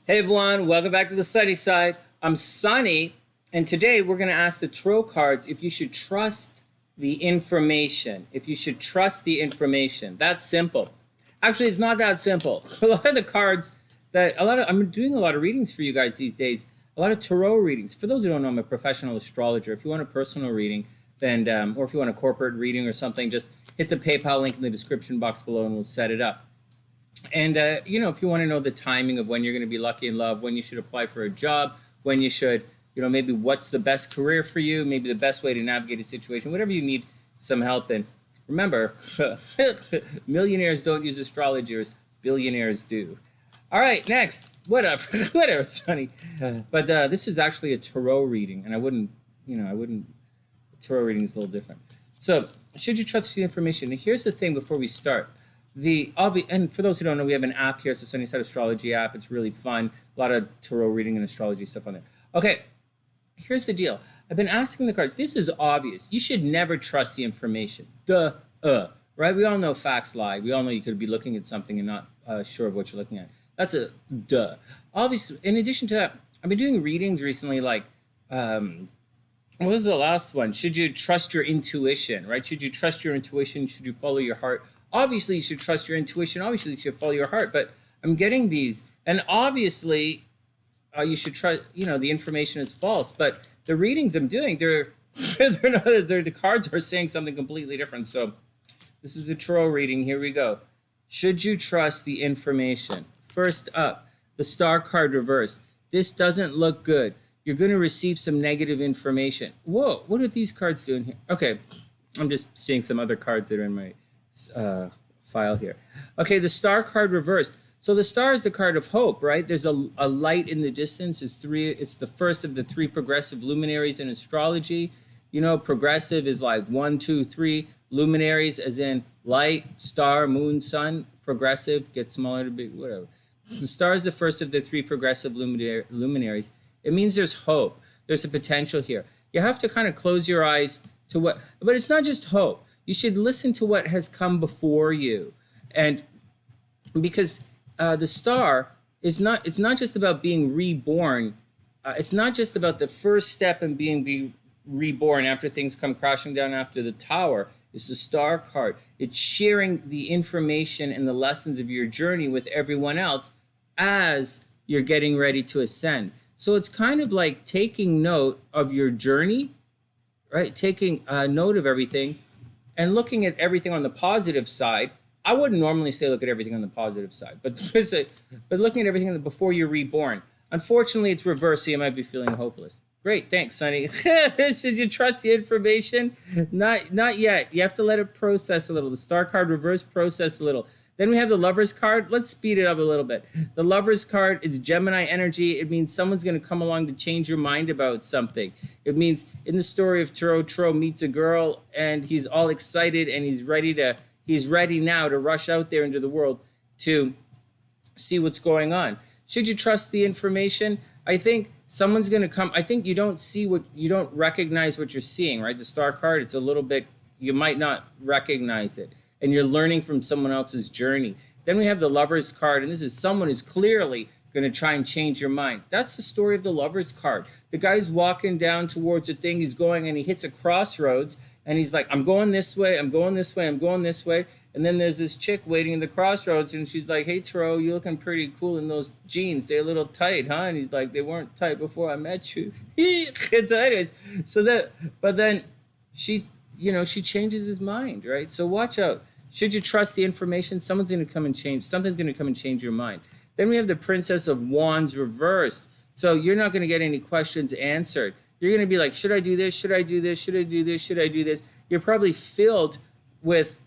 Hey everyone, welcome back to the Sunny Side. I'm Sunny, and today we're going to ask the tarot cards if you should trust the information. If you should trust the information. That's simple. Actually, it's not that simple. A lot of the cards I'm doing a lot of readings for you guys these days. A lot of tarot readings. For those who don't know, I'm a professional astrologer. If you want a personal reading, then or if you want a corporate reading or something, just hit the PayPal link in the description box below and we'll set it up. And, if you want to know the timing of when you're going to be lucky in love, when you should apply for a job, when you should, maybe what's the best career for you, maybe the best way to navigate a situation, whatever you need some help in. Remember, millionaires don't use astrologers, billionaires do. All right, next. Whatever, Sonny. But this is actually a tarot reading, and I wouldn't, tarot reading is a little different. So, should you trust the information? And here's the thing before we start. And for those who don't know, we have an app here. It's the TheSunnySide Astrology app. It's really fun. A lot of tarot reading and astrology stuff on there. Okay, here's the deal. I've been asking the cards. This is obvious. You should never trust the information. Right? We all know facts lie. We all know you could be looking at something and not sure of what you're looking at. That's a duh. Obviously, in addition to that, I've been doing readings recently like, what was the last one? Should you trust your intuition, right? Should you trust your intuition? Should you follow your heart? Obviously, you should trust your intuition. Obviously, you should follow your heart. But I'm getting these. And obviously, you should trust, the information is false. But the readings I'm doing, the cards are saying something completely different. So this is a tarot reading. Here we go. Should you trust the information? First up, the star card reversed. This doesn't look good. You're going to receive some negative information. Whoa, what are these cards doing here? Okay, I'm just seeing some other cards that are in my file here. Okay, the star card reversed. So the star is the card of hope, right? There's a light in the distance. It's the first of the three progressive luminaries in astrology. Progressive is like 1, 2, 3 luminaries, as in light, star, moon, sun. Progressive gets smaller to big, whatever. The star is the first of the three progressive luminaries. It means there's hope. There's a potential here. You have to kind of close your eyes to but it's not just hope. You should listen to what has come before you. And because the star it's not just about being reborn. It's not just about the first step in being reborn after things come crashing down after the tower. It's the star card. It's sharing the information and the lessons of your journey with everyone else as you're getting ready to ascend. So it's kind of like taking note of your journey, right? Taking note of everything. And looking at everything on the positive side, I wouldn't normally say look at everything on the positive side, but looking at everything before you're reborn. Unfortunately, it's reversed, so you might be feeling hopeless. Great, thanks, Sonny. Should you trust the information? Not yet. You have to let it process a little. The star card reverse, process a little. Then we have the Lover's card. Let's speed it up a little bit. The Lover's card is Gemini energy. It means someone's going to come along to change your mind about something. It means in the story of Tarot meets a girl and he's all excited and he's ready now to rush out there into the world to see what's going on. Should you trust the information? I think someone's going to come. I think you don't recognize what you're seeing, right? The star card, it's a little bit, you might not recognize it. And you're learning from someone else's journey. Then we have the Lover's card, and this is someone who's clearly going to try and change your mind. That's the story of the Lover's card. The guy's walking down towards a thing, he's going, and he hits a crossroads, and he's like, I'm going this way, I'm going this way, I'm going this way. And then there's this chick waiting in the crossroads, and she's like, hey, Tarot, you're looking pretty cool in those jeans. They're a little tight, huh? And he's like, they weren't tight before I met you. It's anyways. But then she changes his mind, right? So watch out. Should you trust the information? Something's going to come and change your mind. Then we have the Princess of Wands reversed. So you're not going to get any questions answered. You're going to be like, should I do this? Should I do this? Should I do this? Should I do this? You're probably filled with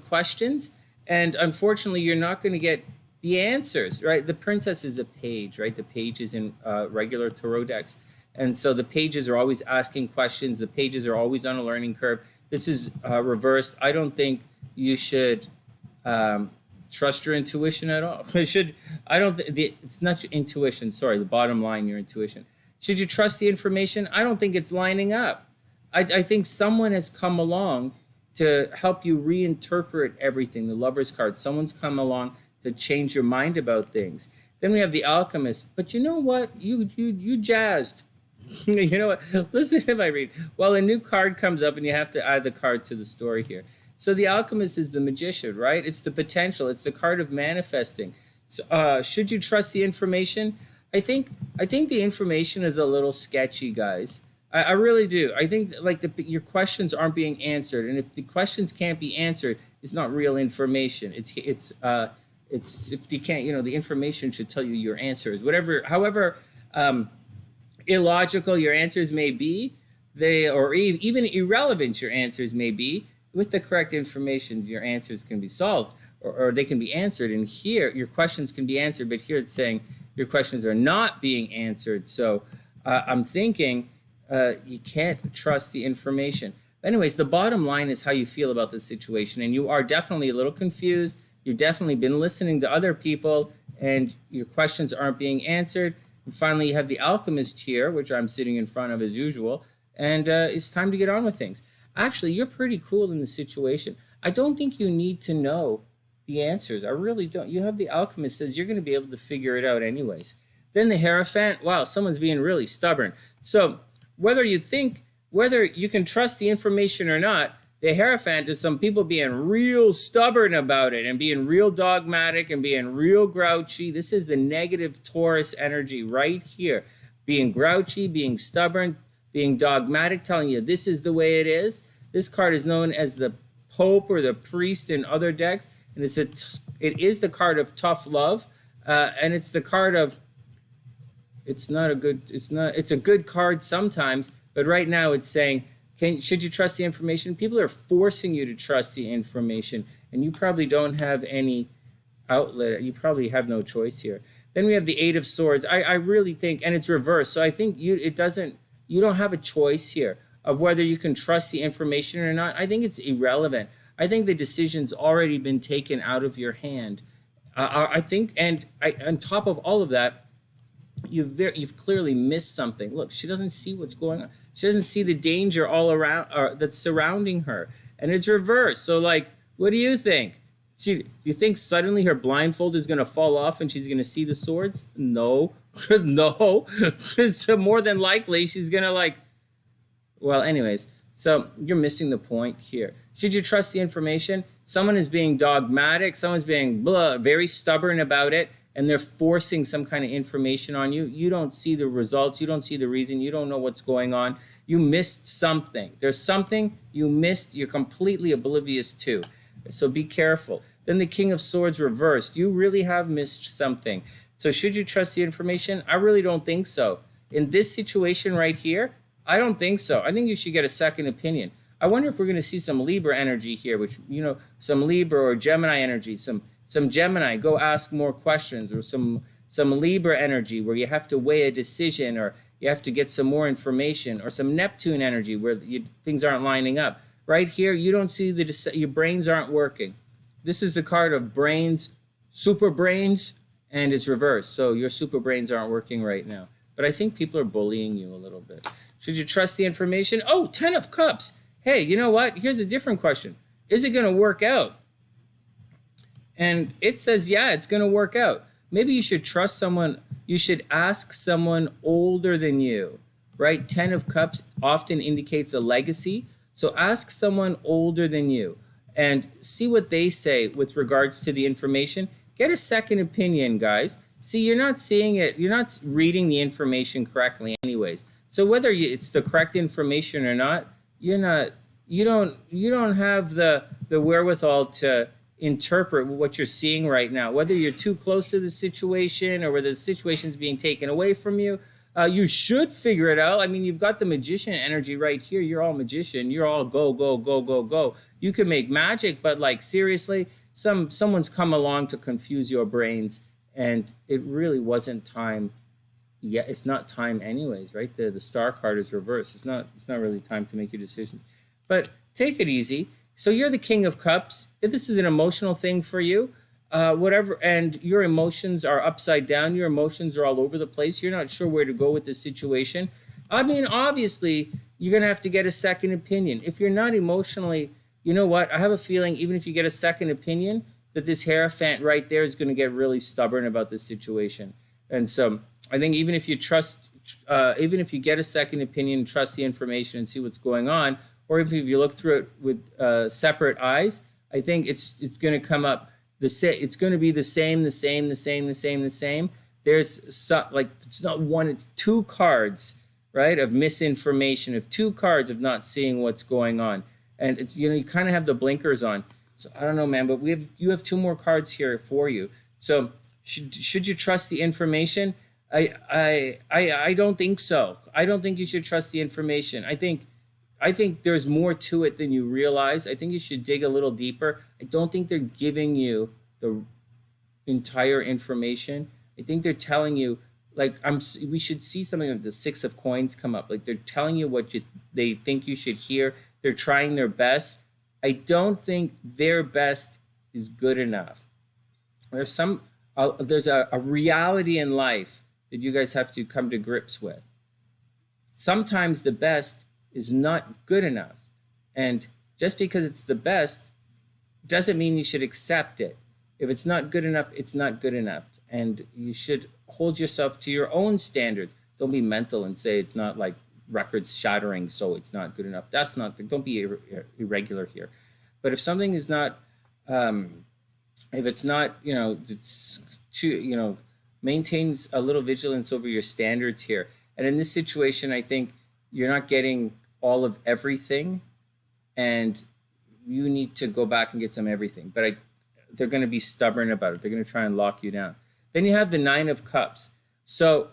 questions, and unfortunately, you're not going to get the answers, right? The Princess is a page, right? The page is in regular tarot decks. And so the pages are always asking questions. The pages are always on a learning curve. This is reversed. I don't think you should trust your intuition at all. It's not your intuition. Sorry, the bottom line, your intuition. Should you trust the information? I don't think it's lining up. I think someone has come along to help you reinterpret everything. The Lover's card. Someone's come along to change your mind about things. Then we have the Alchemist. But you know what? You jazzed. You know what? Listen to my read. Well, a new card comes up and you have to add the card to the story here. So the Alchemist is the magician, right? It's the potential. It's the card of manifesting. So, should you trust the information? I think the information is a little sketchy, guys. I really do. I think like your questions aren't being answered, and if the questions can't be answered, it's not real information. It's if you can't, the information should tell you your answers. However illogical your answers may be, even irrelevant your answers may be, with the correct information, your answers can be solved or they can be answered. And here, your questions can be answered, but here it's saying your questions are not being answered. So I'm thinking you can't trust the information. But anyways, the bottom line is how you feel about the situation. And you are definitely a little confused. You've definitely been listening to other people and your questions aren't being answered. And finally, you have the Alchemist here, which I'm sitting in front of as usual. And it's time to get on with things. Actually, you're pretty cool in the situation. I don't think you need to know the answers. I really don't. You have the Alchemist says you're going to be able to figure it out anyways. Then the Heraphant. Wow, someone's being really stubborn. So whether you can trust the information or not, the Heraphant is some people being real stubborn about it and being real dogmatic and being real grouchy. This is the negative Taurus energy right here. Being grouchy, being stubborn, being dogmatic, telling you this is the way it is. This card is known as the Pope or the Priest in other decks. And it is the card of tough love. And it's the card of, it's a good card sometimes. But right now it's saying, should you trust the information? People are forcing you to trust the information, and you probably don't have any outlet. You probably have no choice here. Then we have the Eight of Swords. I really think, and it's reversed, so I think you don't have a choice here of whether you can trust the information or not. I think it's irrelevant. I think the decision's already been taken out of your hand. I think, and on top of all of that, you've clearly missed something. Look, she doesn't see what's going on. She doesn't see the danger all around that's surrounding her. And it's reversed. So, what do you think? Do you think suddenly her blindfold is going to fall off and she's going to see the swords? No. No. Because more than likely, she's going to, well, anyways. So, you're missing the point here. Should you trust the information? Someone is being dogmatic. Someone's being very stubborn about it. And they're forcing some kind of information on you. You don't see the results. You don't see the reason. You don't know what's going on. You missed something. There's something you missed. You're completely oblivious to. So be careful. Then the King of Swords reversed. You really have missed something. So should you trust the information? I really don't think so. In this situation right here, I don't think so. I think you should get a second opinion. I wonder if we're going to see some Libra energy here, which, some Libra or Gemini energy, some Gemini, go ask more questions, or some Libra energy where you have to weigh a decision, or you have to get some more information, or some Neptune energy where things aren't lining up. Right here, you don't see your brains aren't working. This is the card of brains, super brains, and it's reversed. So your super brains aren't working right now. But I think people are bullying you a little bit. Should you trust the information? Oh, 10 of Cups. Hey, you know what? Here's a different question. Is it going to work out? And it says, yeah, it's going to work out. Maybe you should trust someone. You should ask someone older than you, right? 10 of Cups often indicates a legacy. So ask someone older than you and see what they say with regards to the information. Get a second opinion, guys. See, you're not seeing it. You're not reading the information correctly anyways. So whether it's the correct information or not, you don't have the wherewithal to interpret what you're seeing right now. Whether you're too close to the situation or whether the situation's being taken away from you, you should figure it out. I mean, you've got the magician energy right here. You're all magician. You're all go, go, go, go, go. You can make magic, but seriously, someone's come along to confuse your brains, and it really wasn't time. Yeah, it's not time anyways, right? The star card is reversed. It's not really time to make your decisions. But take it easy. So you're the King of Cups. If this is an emotional thing for you, whatever, and your emotions are upside down, your emotions are all over the place, you're not sure where to go with this situation. I mean, obviously, you're going to have to get a second opinion. If you're not emotionally, you know what? I have a feeling even if you get a second opinion, that this Hierophant right there is going to get really stubborn about this situation. And so I think even if you trust, even if you get a second opinion, trust the information and see what's going on, or if you look through it with separate eyes, I think it's going to come up it's going to be the same. There's like, it's not one, it's two cards, right, of misinformation, of two cards of not seeing what's going on. And it's, you know, you kind of have the blinkers on. So I don't know, man, but you have two more cards here for you. So should you trust the information? I don't think so. I don't think you should trust the information. I think there's more to it than you realize. I think you should dig a little deeper. I don't think they're giving you the entire information. I think they're telling you, like, we should see something like the Six of Coins come up. Like, they're telling you what they think you should hear. They're trying their best. I don't think their best is good enough. There's a reality in life that you guys have to come to grips with. Sometimes the best is not good enough. And just because it's the best doesn't mean you should accept it. If it's not good enough, it's not good enough. And you should hold yourself to your own standards. Don't be mental and say it's not like records shattering, so it's not good enough. That's not, don't be irregular here. But if something is not, if it's not, you know, it's too, you know, maintains a little vigilance over your standards here. And in this situation, I think you're not getting all of everything, and you need to go back and get some everything. But they're going to be stubborn about it. They're going to try and lock you down. Then you have the Nine of Cups. So,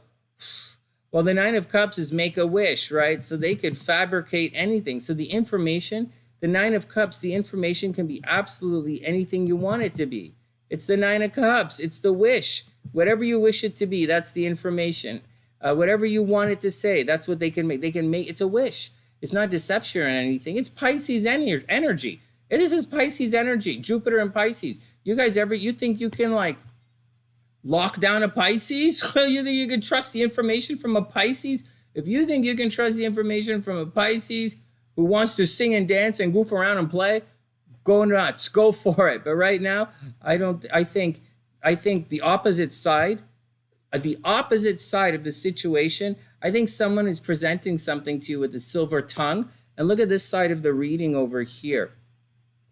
well, the Nine of Cups is make a wish, right? So they could fabricate anything. So the information, the Nine of Cups, the information can be absolutely anything you want it to be. It's the Nine of Cups. It's the wish. Whatever you wish it to be, that's the information. Whatever you want it to say, that's what they can make. They can make, it's a wish. It's not deception or anything. It's Pisces energy. This is Pisces energy, Jupiter and Pisces. You guys you think you can like lock down a Pisces? You think you can trust the information from a Pisces? If you think you can trust the information from a Pisces who wants to sing and dance and goof around and play, go nuts, go for it. But right now, I think the opposite side of the situation, I think someone is presenting something to you with a silver tongue. And look at this side of the reading over here.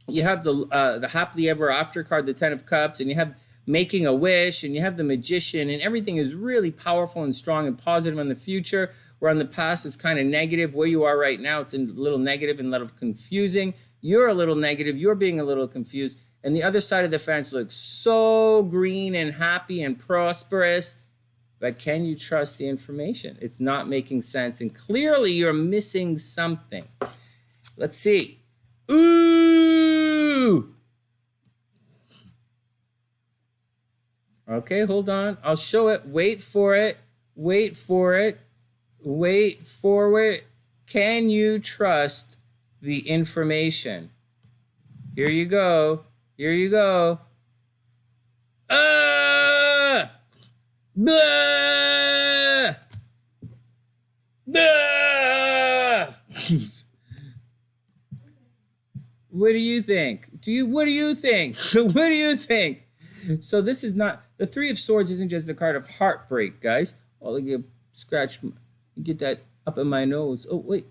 You have the happily ever after card, the Ten of Cups, and you have making a wish, and you have the Magician, and everything is really powerful and strong and positive in the future, where on the past it's kind of negative. Where you are right now, it's a little negative and a little confusing. You're a little negative. You're being a little confused. And the other side of the fence looks so green and happy and prosperous. But can you trust the information? It's not making sense. And clearly you're missing something. Let's see. Ooh! Okay, hold on. I'll show it. Wait for it. Wait for it. Wait for it. Can you trust the information? Here you go. Here you go. Blah! Blah! What do you think? What do you think? What do you think? So this is not, the Three of Swords isn't just the card of heartbreak, guys. Oh, look, you scratch, you get that up in my nose. Oh, wait.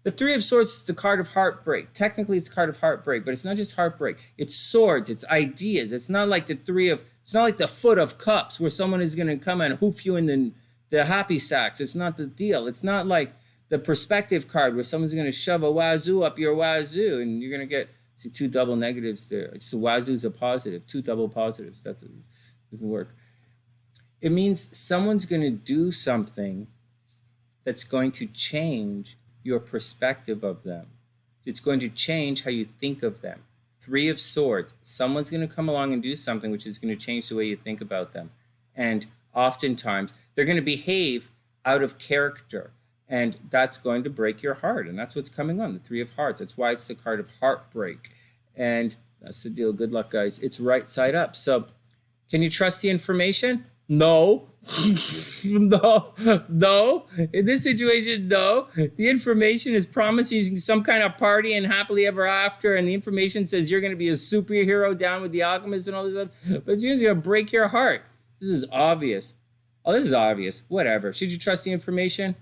The Three of Swords is the card of heartbreak. Technically, it's the card of heartbreak, but it's not just heartbreak. It's swords. It's ideas. It's not like it's not like the Foot of Cups where someone is going to come and hoof you in the happy sacks. It's not the deal. It's not like the perspective card where someone's going to shove a wazoo up your wazoo and you're going to get two double negatives there. So wazoo's a positive, two double positives. That doesn't work. It means someone's going to do something that's going to change your perspective of them. It's going to change how you think of them. Three of Swords. Someone's going to come along and do something which is going to change the way you think about them. And oftentimes, they're going to behave out of character. And that's going to break your heart. And that's what's coming on, the Three of Hearts. That's why it's the card of heartbreak. And that's the deal. Good luck, guys. It's right side up. So can you trust the information? No. No. No. In this situation, no. The information is promising some kind of party and happily ever after, and the information says you're going to be a superhero down with the Alchemist and all this stuff, but it's usually going to break your heart. This is obvious. Oh, this is obvious. Whatever. Should you trust the information?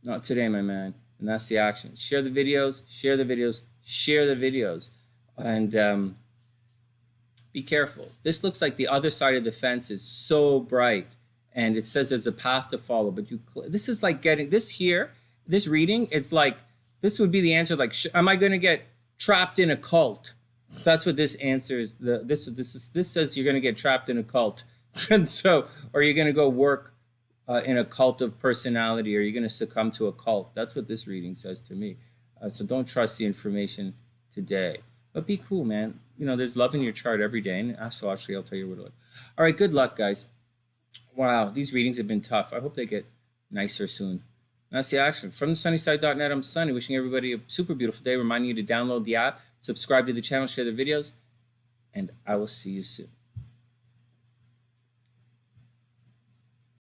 Not today, my man. And that's the action. Share the videos, share the videos, share the videos. And be careful. This looks like the other side of the fence is so bright. And it says there's a path to follow. But this is like getting, this here, this reading, it's like, this would be the answer. Like, am I going to get trapped in a cult? That's what this answer is. This says you're going to get trapped in a cult. And so, or you're going to go work in a cult of personality, or you're going to succumb to a cult. That's what this reading says to me. So don't trust the information today. But be cool, man. You know, there's love in your chart every day. And astrologically, I'll tell you where to look. All right, good luck, guys. Wow, these readings have been tough. I hope they get nicer soon. That's the action. From TheSunnySide.net, I'm Sunny, wishing everybody a super beautiful day, reminding you to download the app, subscribe to the channel, share the videos, and I will see you soon.